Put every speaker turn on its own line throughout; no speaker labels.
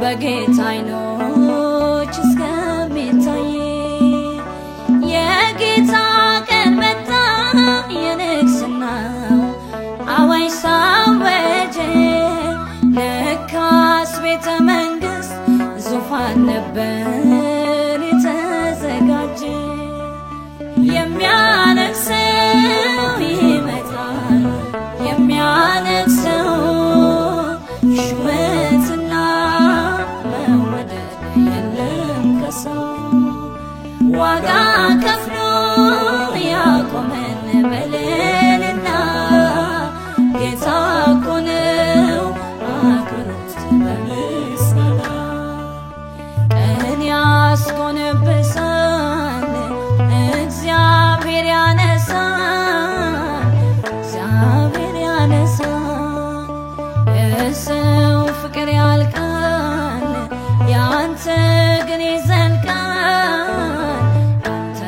በጌታ አይኖች እስከሚታይ የጌታ ቀን መጣ የንግስናው አዋጅ ሳወጀ ለካስ ቤተ መንግስት ዙፋን ነበር የተዘጋጀ የሚያነግሰው ይመጣል የሚያነግሰው ሹመትና መወደድ የለም ከሰው ዋጋ ከፍሎ ያቆመን በልልና ጌታ እኮ ነው አክብሩት በምስጋና ቀን ያስጎነበሳል እግዚአብሔር ያነሳል እግዚአብሔር ያነሳል የሰው ፍቅር ያልቃል ያንተ ግን ይዘልቃል ያንተ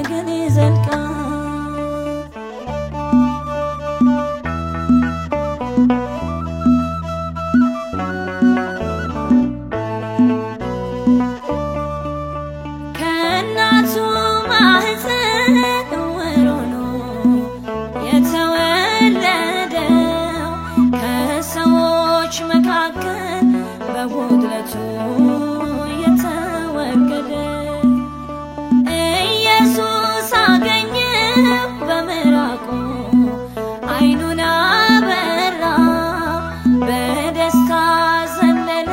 ግን ይዘልቃል ከእናቱ ማህፀን ወሮኖ የተወለደው ከሰዎች መካከል በጉድለቱ የተወገደ ኢየሱስ አገኘው በምራቁ አይኑን አበራ በደስታ ዘለለ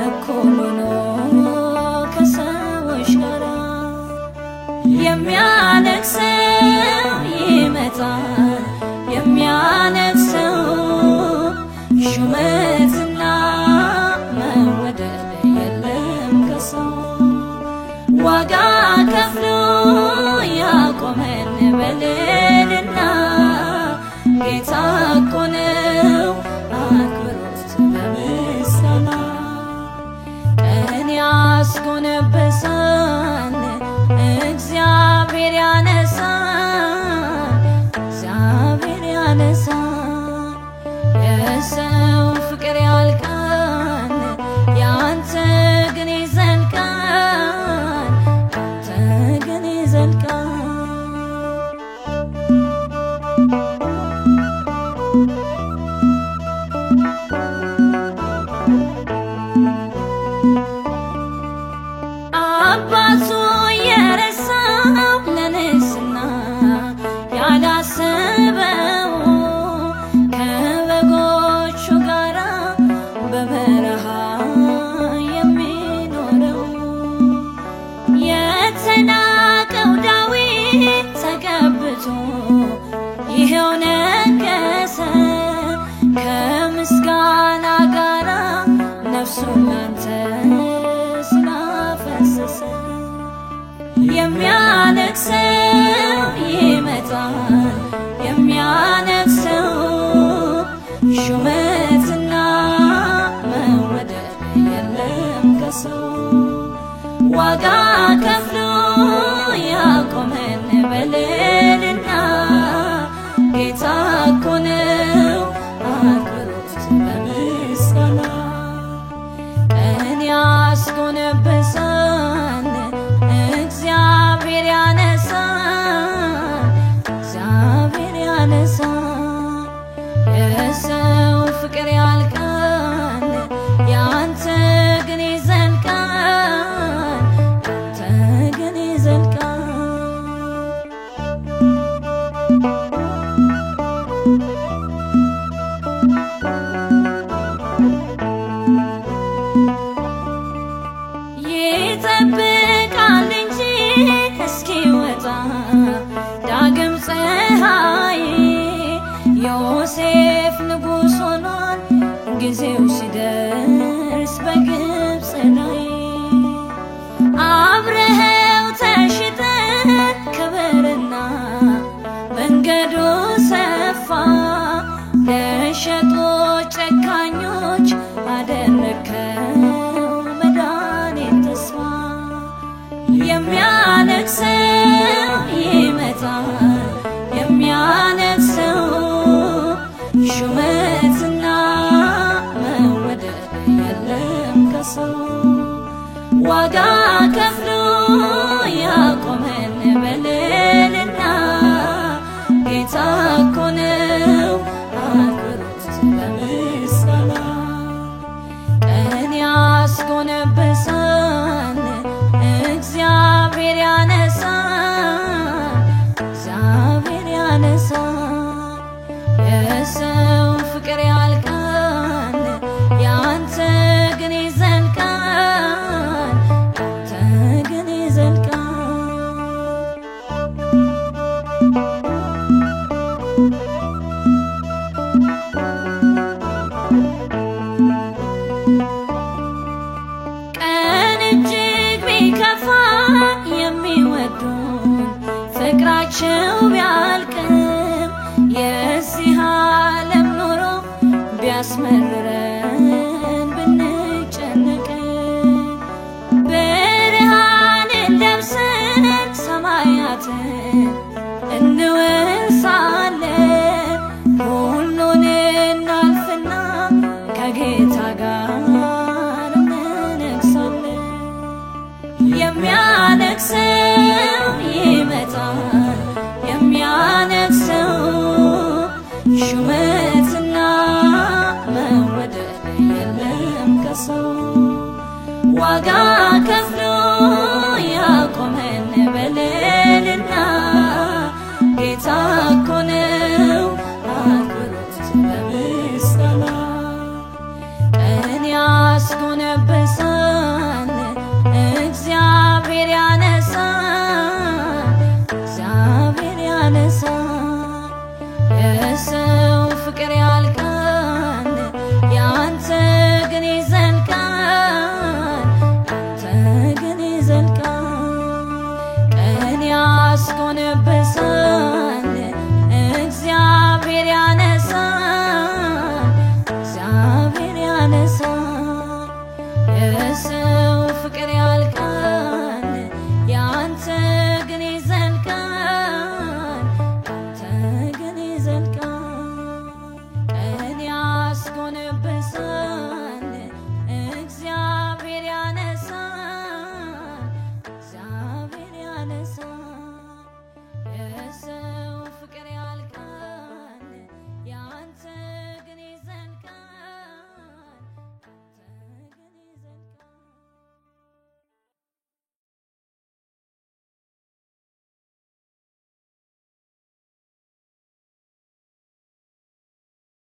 እኩል ሆኖ ከሰዎች ጋር የሚያነግሰው ይመጣል የሚያነግሰው ሹመትና መወደድ የለም ከሰው ዋጋ ከፍሎ ያቆመን በልልና ጌታ እኮ ነው አክብሩት በምስጋና ቀን ያስጎነበሳል እግዚአብሔር ያነሳል እግዚአብሔር ያነሳል የሰው ፍቅር ያልቃል ያንተ ግን ይዘልቃል ያንተ ግን ይዘልቃል አባቱ የረሳው ለንስና ያላሰበው ከበጎቹ ጋራ በበረሃ የሚኖረው የተናቀው ዳዊት ተቀብቶ ይሄው ነገሰ ከምስጋና ጋራ ነፍሱን ላንተ ስላፈሰሰ የሚያነግሰው ይመጣል የሚያነግሰው ሹመትና መወደድ የለም ከሰው ዋጋ ከፍሎ ያቆመን በልልና ጌታ እኮ ነው አክብሩት በምስጋና ቀን ያስጎነበሳል እግዚአብሔር ያነሳል እግዚአብሔር ያነሳል የሰው ፍቅር ያልቃል ያንተ ግን ይዘልቃል ያንተ ግን ይዘልቃል ይጠብቃል እንጂ እስኪወጣ ዳግም ፀሐይ ዮሴፍ ንጉሥ ሆኗል ጊዜው ሲደርስ በግብፅ ላይ አብረኸው ተሽጠህ ክብርና መንገዱ ሰፋ ለሸጦች ጨካኞች አደረከው መዳኔን ተስፋ የሚያነግሰው ይመጣል የሚያነግሰው ሹመትና መወደድ የለም ከሰው ዋጋ ከፍሎ ያቆመን በልልና ጌታ እኮ ነው አክብሩት በምስጋና ቀን ያስጎነበሳል እግዚአብሔር ያነሳል እግዚአብሔር ያነሳል የሰው ፍቅር ያልቃል ያንተ ግን ይዘልቃል ያንተ ግን ይዘልቃል ቀን እጅግ ቢከፋ የሚወዱን ፍቅራቸው ቢያልቅም የዚህ ዓለም ኑሮ ቢያስመርረን ብንጨነቅም ብርሃንን ለብሰን ሰማያትን እንወርሳለን ሁሉን እናልፍና ከጌታ ጋር እንነግሳለን የሚያነግሰው ይመጣል የሚያነግሰው ሹመትና መወደድ የለም ከሰው ዋጋ ከፍሎ ያቆመን በልልና ጌታ እኮ ነው አክብሩት በምስጋና ቀን ያስጎነበሳል እግዚአብሔር ያነሳል እግዚአብሔር ያነሳል የሰው ፍቅር ያልቃል ያንተ ግን ይዘልቃል ያንተ ግን ይዘልቃል ቀን ያስጎነበሳል እግዚአብሔር ያነሳል እግዚአብሔር ያነሳል የሰው